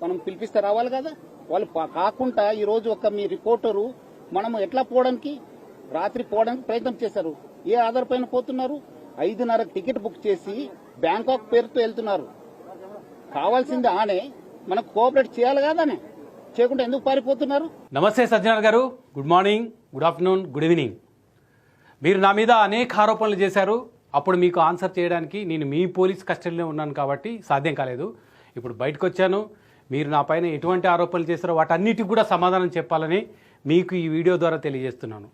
మనం పిలిపిస్తే రావాలి కదా. వాళ్ళు కాకుండా ఈ రోజు ఒక మీ రిపోర్టరు మనం ఎట్లా పోవడానికి రాత్రి పోవడానికి ప్రయత్నం చేశారు. ఏ ఆధార్ పైన పోతున్నారు? 5:30 టికెట్ బుక్ చేసి బ్యాంకాక్ పేరుతో వెళ్తున్నారు. కావాల్సింది ఆనే మనకు కోఆపరేట్ చేయాలి కదానే, చేయకుండా ఎందుకు పారిపోతున్నారు? నమస్తే సజ్జనార్ గారు, good morning, good afternoon, good evening. మీరు నా మీద అనేక ఆరోపణలు చేశారు. అప్పుడు మీకు ఆన్సర్ చేయడానికి నేను మీ పోలీస్ కస్టడీలో ఉన్నాను కాబట్టి సాధ్యం కాలేదు. ఇప్పుడు బయటకు వచ్చాను. మీరు నా పైన ఎటువంటి ఆరోపణలు చేశారో వాటన్నిటికి కూడా సమాధానం చెప్పాలని మీకు ఈ వీడియో ద్వారా తెలియజేస్తున్నాను.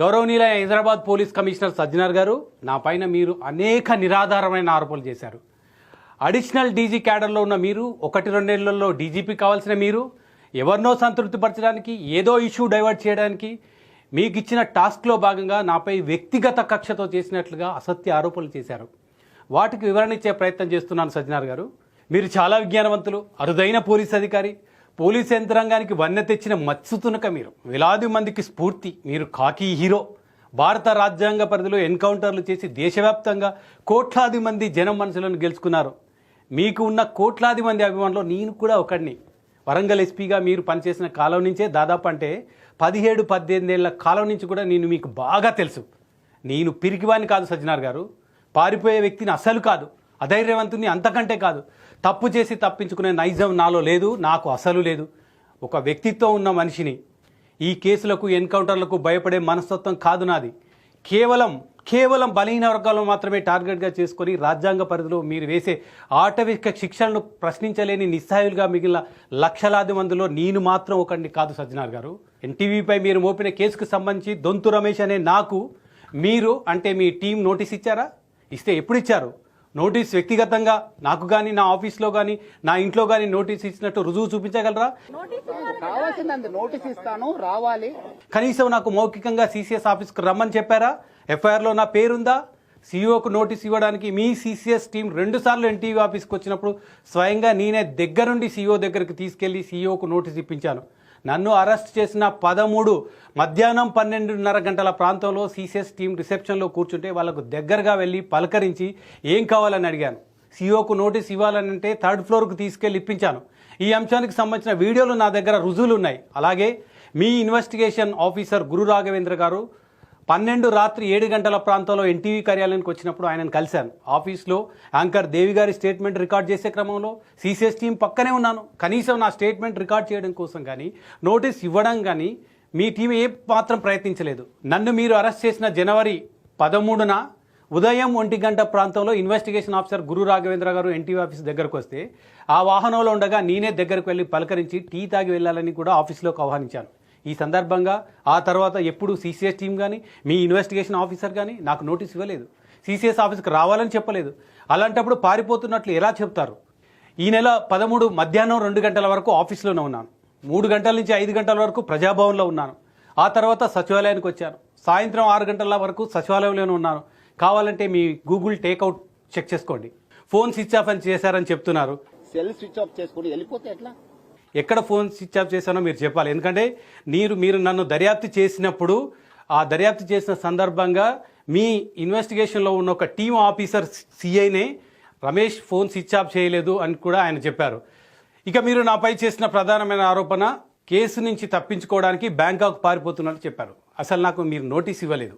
గౌరవనీయుల హైదరాబాద్ పోలీస్ కమిషనర్ సజ్జనార్ గారు, నా పైన మీరు అనేక నిరాధారమైన ఆరోపణలు చేశారు. అడిషనల్ డీజీ క్యాడర్లో ఉన్న మీరు 1-2 నెలల్లో డీజీపీ కావాల్సిన మీరు ఎవరినో సంతృప్తిపరచడానికి, ఏదో ఇష్యూ డైవర్ట్ చేయడానికి మీకు ఇచ్చిన టాస్క్లో భాగంగా నాపై వ్యక్తిగత కక్షతో చేసినట్లుగా అసత్య ఆరోపణలు చేశారు. వాటికి వివరణ ఇచ్చే ప్రయత్నం చేస్తున్నాను సజ్జనార్ గారు. మీరు చాలా విజ్ఞానవంతులు, అరుదైన పోలీస్ అధికారి, పోలీస్ యంత్రాంగానికి వన్నె తెచ్చిన మత్సుతునక మీరు, వేలాది మందికి స్ఫూర్తి. మీరు కాకి హీరో. భారత రాజ్యాంగ పరిధిలో ఎన్కౌంటర్లు చేసి దేశవ్యాప్తంగా కోట్లాది మంది జనం మనసులను గెలుచుకున్నారు. మీకు ఉన్న కోట్లాది మంది అభిమానులు నేను కూడా ఒకడిని. వరంగల్ ఎస్పీగా మీరు పనిచేసిన కాలం నుంచే దాదాపు అంటే 17-18 ఏళ్ల కాలం నుంచి కూడా నేను మీకు బాగా తెలుసు. నేను పిరికివాణ్ణి కాదు సజ్జనార్ గారు, పారిపోయే వ్యక్తిని అసలు కాదు, అధైర్యవంతుని అంతకంటే కాదు. తప్పు చేసి తప్పించుకునే నైజం నాలో లేదు, నాకు అసలు లేదు. ఒక వ్యక్తిత్వం ఉన్న మనిషిని. ఈ కేసులకు, ఎన్కౌంటర్లకు భయపడే మనస్తత్వం కాదు నాది. కేవలం బలహీన వర్గాలను మాత్రమే టార్గెట్గా చేసుకొని రాజ్యాంగ పరిధిలో మీరు వేసే ఆటవిక శిక్షలను ప్రశ్నించలేని నిస్సహాయులుగా మిగిలిన లక్షలాది మందిలో నేను మాత్రం ఒకడిని కాదు సజ్జనార్ గారు. ఎన్టీవీపై మీరు మోపిన కేసుకు సంబంధించి దొంతు రమేష్ అనే నాకు మీరు అంటే మీ టీం నోటీస్ ఇచ్చారా? ఇస్తే ఎప్పుడు ఇచ్చారు? నోటీస్ వ్యక్తిగతంగా నాకు కానీ, నా ఆఫీస్లో కానీ, నా ఇంట్లో కానీ నోటీస్ ఇచ్చినట్టు రుజువు చూపించగలరా? కావాల్సింది నోటీస్ ఇస్తాను, రావాలి. కనీసం నాకు మౌఖికంగా సీసీఎస్ ఆఫీస్కి రమ్మని చెప్పారా? ఎఫ్ఐఆర్లో నా పేరుందా? సీఈఓకు నోటీస్ ఇవ్వడానికి మీ సీసీఎస్ టీం 2 సార్లు ఎన్టీవీ ఆఫీస్కి వచ్చినప్పుడు స్వయంగా నేనే దగ్గరుండి సీఈఓ దగ్గరికి తీసుకెళ్లి సీఈఓకు నోటీస్ ఇప్పించాను. నన్ను అరెస్ట్ చేసిన 13 మధ్యాహ్నం 12:30 గంటల ప్రాంతంలో సీసీఎస్ టీం రిసెప్షన్లో కూర్చుంటే వాళ్ళకు దగ్గరగా వెళ్ళి పలకరించి ఏం కావాలని అడిగాను. సీఈఓకు నోటీస్ ఇవ్వాలనంటే 3rd ఫ్లోర్కు తీసుకెళ్లి ఇప్పించాను. ఈ అంశానికి సంబంధించిన వీడియోలు నా దగ్గర రుజువులు ఉన్నాయి. అలాగే మీ ఇన్వెస్టిగేషన్ ఆఫీసర్ గురు రాఘవేంద్ర గారు 12 రాత్రి 7 గంటల ప్రాంతంలో ఎన్టీవీ కార్యాలయానికి వచ్చినప్పుడు ఆయనను కలిశాను. ఆఫీస్లో యాంకర్ దేవి గారి స్టేట్మెంట్ రికార్డ్ చేసే క్రమంలో సీసీఎస్ టీం పక్కనే ఉన్నాను. కనీసం నా స్టేట్మెంట్ రికార్డ్ చేయడం కోసం కానీ, నోటీస్ ఇవ్వడం కానీ మీ టీం ఏ మాత్రం ప్రయత్నించలేదు. నన్ను మీరు అరెస్ట్ చేసిన జనవరి 13న ఉదయం 1 గంట ప్రాంతంలో ఇన్వెస్టిగేషన్ ఆఫీసర్ గురు రాఘవేంద్ర గారు ఎన్టీవీ ఆఫీస్ దగ్గరకు వస్తే ఆ వాహనంలో ఉండగా నేనే దగ్గరకు వెళ్ళి పలకరించి టీ తాగి వెళ్ళాలని కూడా ఆఫీస్లోకి ఆహ్వానించాను. ఈ సందర్భంగా ఆ తర్వాత ఎప్పుడు సీసీఎస్ టీం కానీ, మీ ఇన్వెస్టిగేషన్ ఆఫీసర్ కానీ నాకు నోటీస్ ఇవ్వలేదు. సీసీఎస్ ఆఫీస్కి రావాలని చెప్పలేదు. అలాంటప్పుడు పారిపోతున్నట్లు ఎలా చెప్తారు? ఈ నెల 13 మధ్యాహ్నం 2 గంటల వరకు ఆఫీస్లోనే ఉన్నాను. 3 గంటల నుంచి 5 గంటల వరకు ప్రజాభవన్లో ఉన్నాను. ఆ తర్వాత సచివాలయానికి వచ్చాను. సాయంత్రం 6 గంటల వరకు సచివాలయంలోనే ఉన్నాను. కావాలంటే మీ గూగుల్ టేక్అవుట్ చెక్ చేసుకోండి. ఫోన్ స్విచ్ ఆఫ్ అని చేశారని చెప్తున్నారు. సెల్ స్విచ్ ఆఫ్ చేసుకుని వెళ్ళిపోతే ఎట్లా? ఎక్కడ ఫోన్ స్విచ్ ఆఫ్ చేశానో మీరు చెప్పాలి. ఎందుకంటే మీరు నన్ను దర్యాప్తు చేసినప్పుడు ఆ దర్యాప్తు చేసిన సందర్భంగా మీ ఇన్వెస్టిగేషన్లో ఉన్న ఒక టీం ఆఫీసర్ సిఐనే రమేష్ ఫోన్ స్విచ్ ఆఫ్ చేయలేదు అని కూడా ఆయన చెప్పారు. ఇక మీరు నాపై చేసిన ప్రధానమైన ఆరోపణ కేసు నుంచి తప్పించుకోవడానికి బ్యాంకాక్ పారిపోతున్నట్టు చెప్పారు. అసలు నాకు మీరు నోటీస్ ఇవ్వలేదు.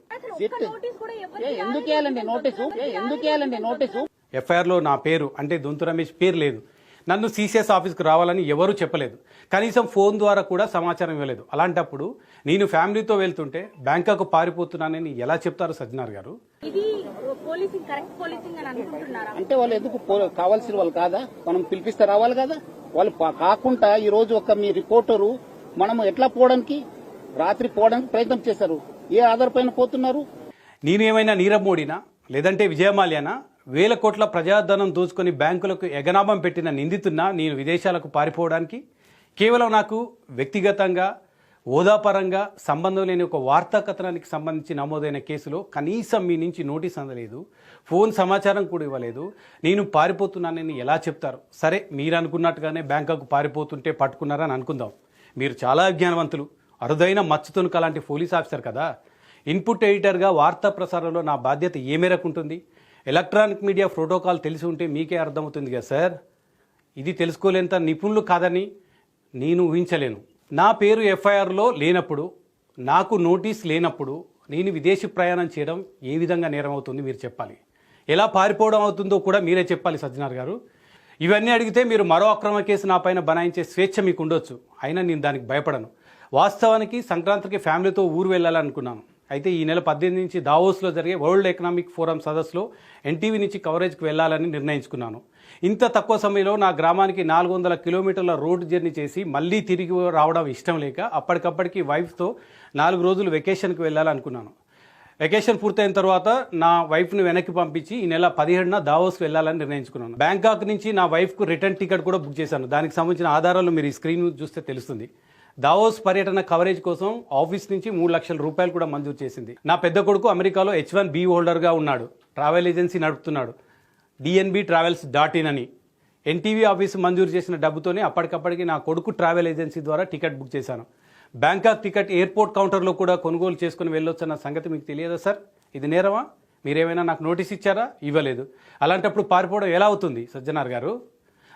ఎఫ్ఐఆర్లో నా పేరు అంటే దొంతు రమేష్ పేరు లేదు. నన్ను సీసీఎస్ ఆఫీస్కి రావాలని ఎవరూ చెప్పలేదు. కనీసం ఫోన్ ద్వారా కూడా సమాచారం ఇవ్వలేదు. అలాంటప్పుడు నేను ఫ్యామిలీతో వెళ్తుంటే బ్యాంకాక్ పారిపోతున్నానని ఎలా చెప్తారు సజ్జనార్ గారు? అంటే వాళ్ళు ఎందుకు కావాల్సిన వాళ్ళు కాదా? మనం పిలిపిస్తే రావాలి కదా. వాళ్ళు కాకుండా ఈ రోజు ఒక మీ రిపోర్టరు మనం ఎట్లా పోవడానికి రాత్రి పోవడానికి ప్రయత్నం చేశారు. ఏ ఆధార్ పైన పోతున్నారు? నేనేమైనా నీరవ్ మోడీనా లేదంటే విజయమాల్యానా? 1000 కోట్ల ప్రజాధనం దోచుకొని బ్యాంకులకు ఎగనామం పెట్టిన నిందితున్నా నేను విదేశాలకు పారిపోవడానికి? కేవలం నాకు వ్యక్తిగతంగా హోదాపరంగా సంబంధం లేని ఒక వార్తా కథనానికి సంబంధించి నమోదైన కేసులో కనీసం మీ నుంచి నోటీస్ అందలేదు, ఫోన్ సమాచారం కూడా ఇవ్వలేదు. నేను పారిపోతున్నానని ఎలా చెప్తారు? సరే, మీరు అనుకున్నట్టుగానే బ్యాంకాక్ పారిపోతుంటే పట్టుకున్నారని అనుకుందాం. మీరు చాలా విజ్ఞానవంతులు, అరుదైన మచ్చుతునుక లాంటి పోలీస్ ఆఫీసర్ కదా. ఇన్పుట్ ఎడిటర్గా వార్తా ప్రసారంలో నా బాధ్యత ఏ మేరకు ఉంటుంది? ఎలక్ట్రానిక్ మీడియా ప్రోటోకాల్ తెలిసి ఉంటే మీకే అర్థమవుతుంది కదా సార్. ఇది తెలుసుకోలేంత నిపుణులు కాదని నేను ఊహించలేను. నా పేరు ఎఫ్ఐఆర్లో లేనప్పుడు, నాకు నోటీస్ లేనప్పుడు నేను విదేశీ ప్రయాణం చేయడం ఏ విధంగా నేరం అవుతుంది మీరు చెప్పాలి. ఎలా పారిపోవడం అవుతుందో కూడా మీరే చెప్పాలి సజ్జనార్ గారు. ఇవన్నీ అడిగితే మీరు మరో అక్రమ కేసు నా పైన బనాయించే స్వేచ్ఛ మీకు ఉండొచ్చు. అయినా నేను దానికి భయపడను. వాస్తవానికి సంక్రాంతికి ఫ్యామిలీతో ఊరు వెళ్ళాలనుకున్నాను. అయితే ఈ నెల 18 నుంచి దావోస్లో జరిగే వరల్డ్ ఎకనామిక్ ఫోరం సదస్సులో ఎన్టీవీ నుంచి కవరేజ్కి వెళ్ళాలని నిర్ణయించుకున్నాను. ఇంత తక్కువ సమయంలో నా గ్రామానికి 400 కిలోమీటర్ల రోడ్ జర్నీ చేసి మళ్ళీ తిరిగి రావడం ఇష్టం లేక అప్పటికప్పటికి వైఫ్తో 4 రోజులు వెకేషన్కి వెళ్ళాలనుకున్నాను. వెకేషన్ పూర్తయిన తర్వాత నా వైఫ్ను వెనక్కి పంపించి ఈ నెల 17న దావోస్కి వెళ్ళాలని నిర్ణయించుకున్నాను. బ్యాంకాక్ నుంచి నా వైఫ్కు రిటర్న్ టికెట్ కూడా బుక్ చేశాను. దానికి సంబంధించిన ఆధారాలు మీరు ఈ స్క్రీన్ చూస్తే తెలుస్తుంది. దావోస్ పర్యటన కవరేజ్ కోసం ఆఫీస్ నుంచి 3 లక్షల రూపాయలు కూడా మంజూరు చేసింది. నా పెద్ద కొడుకు అమెరికాలో H1B హోల్డర్గా ఉన్నాడు. ట్రావెల్ ఏజెన్సీ నడుపుతున్నాడు, dnbtravels.in అని. ఎన్టీవీ ఆఫీసు మంజూరు చేసిన డబ్బుతోనే అప్పటికప్పటికి నా కొడుకు ట్రావెల్ ఏజెన్సీ ద్వారా టికెట్ బుక్ చేశాను. బ్యాంకాక్ టికెట్ ఎయిర్పోర్ట్ కౌంటర్లో కూడా కొనుగోలు చేసుకుని వెళ్ళొచ్చన్న సంగతి మీకు తెలియదా సార్? ఇది నేరమా? మీరేమైనా నాకు నోటీస్ ఇచ్చారా? ఇవ్వలేదు. అలాంటప్పుడు పారిపోవడం ఎలా అవుతుంది సజ్జనార్ గారు?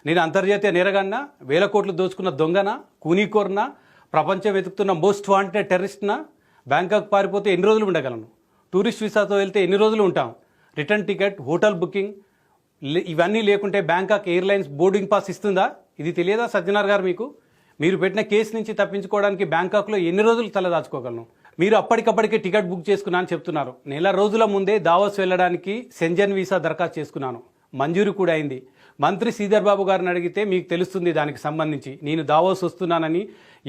నేను అంతర్జాతీయ నేరగాన్నా, 1000 కోట్లు దోచుకున్న దొంగనా, కూనీకోర్నా, ప్రపంచం వెతుకుతున్న మోస్ట్ వాంటెడ్ టెర్రరిస్ట్నా? బ్యాంకాక్ పారిపోతే ఎన్ని రోజులు ఉండగలను? టూరిస్ట్ వీసాతో వెళ్తే ఎన్ని రోజులు ఉంటాం? రిటర్న్ టికెట్, హోటల్ బుకింగ్ ఇవన్నీ లేకుంటే బ్యాంకాక్ ఎయిర్లైన్స్ బోర్డింగ్ పాస్ ఇస్తుందా? ఇది తెలియదా సజ్జనార్ గారు మీకు? మీరు పెట్టిన కేసు నుంచి తప్పించుకోవడానికి బ్యాంకాక్లో ఎన్ని రోజులు తలదాచుకోగలను? మీరు అప్పటికప్పటికే టికెట్ బుక్ చేసుకున్నా అని చెప్తున్నారు. నెల రోజుల ముందే దావోస్ వెళ్ళడానికి సెంజన్ వీసా దరఖాస్తు చేసుకున్నాను. మంజూరు కూడా అయింది. మంత్రి శ్రీధర్ బాబు గారిని అడిగితే మీకు తెలుస్తుంది దానికి సంబంధించి. నేను దావోస్ వస్తున్నానని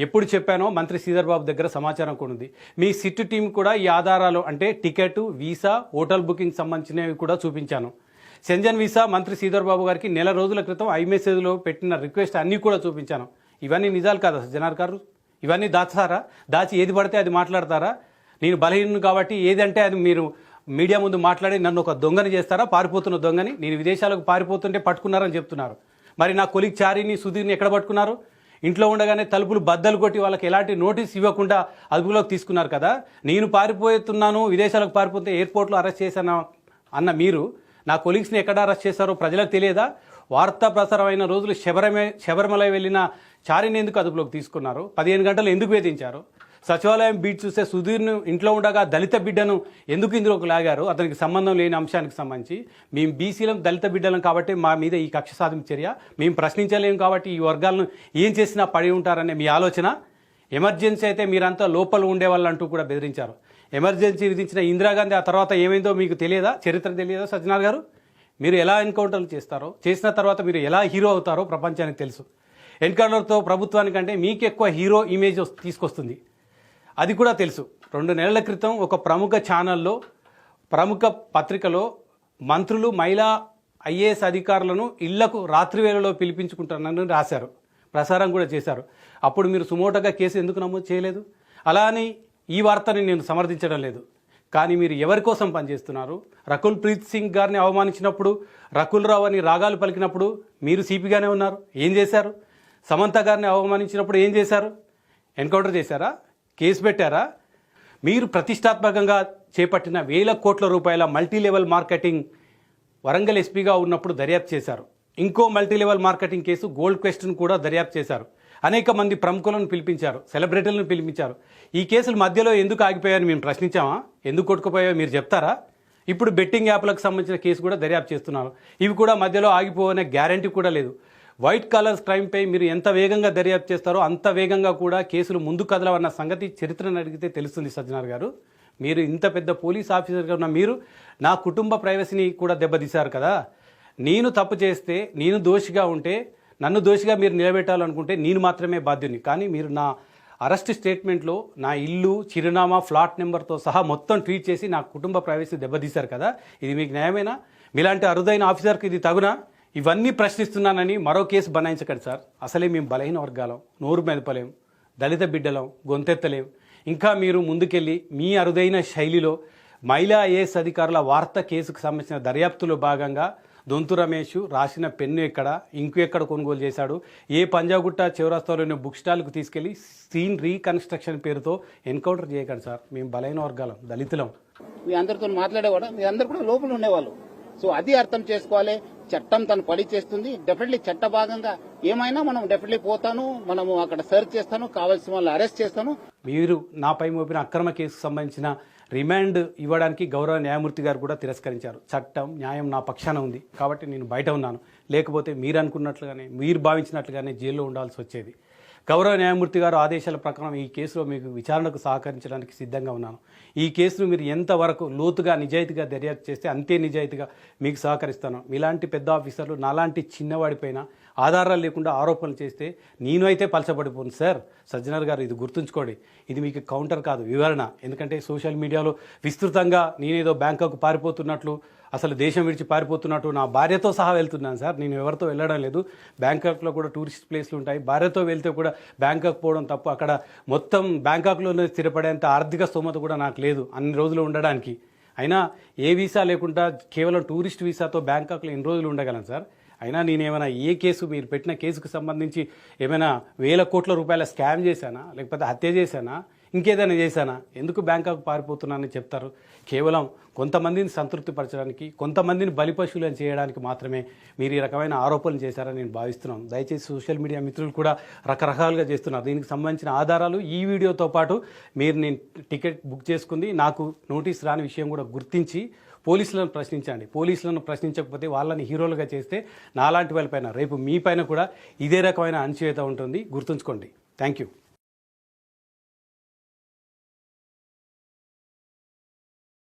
ఎప్పుడు చెప్పానో మంత్రి శ్రీధర్ బాబు దగ్గర సమాచారం కూడా ఉంది. మీ సిట్ టీం కూడా ఈ ఆధారాలు అంటే టికెట్, వీసా, హోటల్ బుకింగ్ సంబంధించినవి కూడా చూపించాను. సెంజన్ వీసా మంత్రి శ్రీధర్ బాబు గారికి నెల రోజుల క్రితం ఐమెసేజ్లో పెట్టిన రిక్వెస్ట్ అన్నీ కూడా చూపించాను. ఇవన్నీ నిజాలు కాదా సజ్జనార్ గారు? ఇవన్నీ దాచారా? దాచి ఏది పడితే అది మాట్లాడతారా? నేను బలహీనం కాబట్టి ఏదంటే అది మీరు మీడియా ముందు మాట్లాడి నన్ను ఒక దొంగని చేస్తారా? పారిపోతున్న దొంగని. నేను విదేశాలకు పారిపోతుంటే పట్టుకున్నారని చెప్తున్నారు. మరి నా కొలిగ్ చారిని, సుధీర్ని ఎక్కడ పట్టుకున్నారు? ఇంట్లో ఉండగానే తలుపులు బద్దలు కొట్టి వాళ్ళకి ఎలాంటి నోటీస్ ఇవ్వకుండా అదుపులోకి తీసుకున్నారు కదా. నేను పారిపోతున్నాను, విదేశాలకు పారిపోతే ఎయిర్పోర్ట్లో అరెస్ట్ చేశాను అన్న మీరు నా కొలీగ్స్ని ఎక్కడ అరెస్ట్ చేశారో ప్రజలకు తెలియదా? వార్తా ప్రసారం అయిన రోజులు శబరిమల వెళ్ళిన చారిని ఎందుకు అదుపులోకి తీసుకున్నారు? 15 గంటలు ఎందుకు వేధించారు? సచివాలయం బీట్ చూస్తే సుధీర్ను ఇంట్లో ఉండగా దళిత బిడ్డను ఎందుకు ఇందులోకి లాగారు? అతనికి సంబంధం లేని అంశానికి సంబంధించి మేము బీసీలం, దళిత బిడ్డలం కాబట్టి మా మీద ఈ కక్ష సాధింపు చర్య. మేము ప్రశ్నించలేము కాబట్టి ఈ వర్గాలను ఏం చేసినా పడి ఉంటారనే మీ ఆలోచన. ఎమర్జెన్సీ అయితే మీరంతా లోపల ఉండేవాళ్ళు అంటూ కూడా బెదిరించారు. ఎమర్జెన్సీ విధించిన ఇందిరాగాంధీ ఆ తర్వాత ఏమైందో మీకు తెలియదా? చరిత్ర తెలియదా సజ్జనార్ గారు? మీరు ఎలా ఎన్కౌంటర్లు చేస్తారో, చేసిన తర్వాత మీరు ఎలా హీరో అవుతారో ప్రపంచానికి తెలుసు. ఎన్కౌంటర్తో ప్రభుత్వానికంటే మీకు ఎక్కువ హీరో ఇమేజ్ తీసుకొస్తుంది, అది కూడా తెలుసు. 2 నెలల క్రితం ఒక ప్రముఖ ఛానల్లో, ప్రముఖ పత్రికలో మంత్రులు, మహిళా ఐఏఎస్ అధికారులను ఇళ్లకు రాత్రి వేళలో పిలిపించుకుంటున్నారని రాశారు, ప్రసారం కూడా చేశారు. అప్పుడు మీరు సుమోటోగా కేసు ఎందుకు నమోదు చేయలేదు? అలా అని ఈ వార్తని నేను సమర్థించడం లేదు. కానీ మీరు ఎవరి కోసం పనిచేస్తున్నారు? రకుల్ ప్రీత్ సింగ్ గారిని అవమానించినప్పుడు, రకుల్ రావు అని రాగాలు పలికినప్పుడు మీరు సిపిగానే ఉన్నారు. ఏం చేశారు? సమంత గారిని అవమానించినప్పుడు ఏం చేశారు? ఎన్కౌంటర్ చేశారా? కేసు పెట్టారా? మీరు ప్రతిష్టాత్మకంగా చేపట్టిన 1000 కోట్ల రూపాయల మల్టీలెవెల్ మార్కెటింగ్ వరంగల్ ఎస్పీగా ఉన్నప్పుడు దర్యాప్తు చేశారు. ఇంకో మల్టీలెవెల్ మార్కెటింగ్ కేసు గోల్డ్ క్వెస్ట్ను కూడా దర్యాప్తు చేశారు. అనేక మంది ప్రముఖులను పిలిపించారు, సెలబ్రిటీలను పిలిపించారు. ఈ కేసులు మధ్యలో ఎందుకు ఆగిపోయాయని మేము ప్రశ్నించామా? ఎందుకు కొట్టుకుపోయాయో మీరు చెప్తారా? ఇప్పుడు బెట్టింగ్ యాప్లకు సంబంధించిన కేసు కూడా దర్యాప్తు చేస్తున్నారు. ఇవి కూడా మధ్యలో ఆగిపోవనే గ్యారంటీ కూడా లేదు. వైట్ కాలర్స్ క్రైమ్పై మీరు ఎంత వేగంగా దర్యాప్తు చేస్తారో అంత వేగంగా కూడా కేసులు ముందు కదలవన్న సంగతి చరిత్రను అడిగితే తెలుస్తుంది సజ్జనార్ గారు. మీరు ఇంత పెద్ద పోలీస్ ఆఫీసర్గా ఉన్న మీరు నా కుటుంబ ప్రైవసీని కూడా దెబ్బతీశారు కదా. నేను తప్పు చేస్తే, నేను దోషిగా ఉంటే, నన్ను దోషిగా మీరు నిలబెట్టాలనుకుంటే నేను మాత్రమే బాధ్యుని. కానీ మీరు నా అరెస్ట్ స్టేట్మెంట్లో నా ఇల్లు, చిరునామా, ఫ్లాట్ నెంబర్తో సహా మొత్తం ట్వీట్ చేసి నా కుటుంబ ప్రైవసీ దెబ్బతీశారు కదా. ఇది మీకు న్యాయమేనా? మీలాంటి అరుదైన ఆఫీసర్కి ఇది తగునా? ఇవన్నీ ప్రశ్నిస్తున్నానని మరో కేసు బనాయించకండి సార్. అసలే మేము బలహీన వర్గాలం, నోరు మెదపలేం, దళిత బిడ్డలం, గొంతెత్తలేం. ఇంకా మీరు ముందుకెళ్ళి మీ అరుదైన శైలిలో మహిళా ఐఏఎస్ అధికారుల వార్త కేసుకు సంబంధించిన దర్యాప్తులో భాగంగా దొంతు రమేష్ రాసిన పెన్ను ఎక్కడ, ఇంకు ఎక్కడ కొనుగోలు చేశాడు, ఏ పంజాగుట్ట చౌరస్తాలోని బుక్ స్టాల్కు తీసుకెళ్లి సీన్ రీకన్స్ట్రక్షన్ పేరుతో ఎన్కౌంటర్ చేయకండి సార్. మేము బలైన వర్గాలం, దళితులం. మీ అందరితో మాట్లాడేవాడు, మీ అందరు కూడా లోపల ఉండేవాళ్ళు. సో అది అర్థం చేసుకోవాలి. చట్టం తను పని చేస్తుంది. డెఫినెట్లీ చట్ట భాగంగా ఏమైనా మనం డెఫినెట్లీ పోతాను, మనము అక్కడ సెర్చ్ చేస్తాను, కావాల్సిన వాళ్ళు అరెస్ట్ చేస్తాను. మీరు నాపై మోపిన అక్రమ కేసుకు సంబంధించిన రిమాండ్ ఇవ్వడానికి గౌరవ న్యాయమూర్తి గారు కూడా తిరస్కరించారు. చట్టం న్యాయం నా పక్షాన ఉంది కాబట్టి నేను బయట ఉన్నాను, లేకపోతే మీరు అనుకున్నట్లుగానే మీరు భావించినట్లుగానే జైల్లో ఉండాల్సి వచ్చేది. గౌరవ న్యాయమూర్తి గారు ఆదేశాల ప్రకారం ఈ కేసులో మీకు విచారణకు సహకరించడానికి సిద్ధంగా ఉన్నాను. ఈ కేసును మీరు ఎంతవరకు లోతుగా నిజాయితీగా దర్యాప్తు చేస్తే అంతే నిజాయితీగా మీకు సహకరిస్తాను. మీలాంటి పెద్ద ఆఫీసర్లు నాలాంటి చిన్నవాడిపైన ఆధారాలు లేకుండా ఆరోపణలు చేస్తే నేను అయితే పలచబడిపోను సార్. సజ్జనర్ గారు ఇది గుర్తుంచుకోండి. ఇది మీకు కౌంటర్ కాదు, వివరణ. ఎందుకంటే సోషల్ మీడియాలో విస్తృతంగా నేనేదో బ్యాంకాక్ పారిపోతున్నట్లు, అసలు దేశం విడిచి పారిపోతున్నట్టు, నా భార్యతో సహా వెళ్తున్నాను సార్. నేను ఎవరితో వెళ్ళడం లేదు. బ్యాంకాక్లో కూడా టూరిస్ట్ ప్లేస్లు ఉంటాయి. భార్యతో వెళ్తే కూడా బ్యాంకాక్ పోవడం తప్పు. అక్కడ మొత్తం బ్యాంకాక్లోనే స్థిరపడేంత ఆర్థిక స్తోమత కూడా నాకు లేదు అన్ని రోజులు ఉండడానికి. అయినా ఏ వీసా లేకుండా కేవలం టూరిస్ట్ వీసాతో బ్యాంకాక్లో ఎన్ని రోజులు ఉండగలను సార్? అయినా నేనేమైనా ఏ కేసు, మీరు పెట్టిన కేసుకు సంబంధించి ఏమైనా వేల కోట్ల రూపాయల స్కామ్ చేశానా, లేకపోతే హత్య చేశానా, ఇంకేదైనా చేశానా? ఎందుకు బ్యాంకాక్ పారిపోతున్నానని చెప్తారు? కేవలం కొంతమందిని సంతృప్తిపరచడానికి, కొంతమందిని బలిపశువులను చేయడానికి మాత్రమే మీరు ఈ రకమైన ఆరోపణలు చేశారని నేను భావిస్తున్నాను. దయచేసి సోషల్ మీడియా మిత్రులు కూడా రకరకాలుగా చేస్తున్నారు. దీనికి సంబంధించిన ఆధారాలు ఈ వీడియోతో పాటు మీరు నేను టికెట్ బుక్ చేసుకుంది, నాకు నోటీస్ రాని విషయం కూడా గుర్తించి పోలీసులను ప్రశ్నించండి. పోలీసులను ప్రశ్నించకపోతే వాళ్ళని హీరోలుగా చేస్తే నాలాంటి వాళ్ళపైన రేపు మీ పైన కూడా ఇదే రకమైన అణచివేత ఉంటుంది. గుర్తుంచుకోండి. Thank you.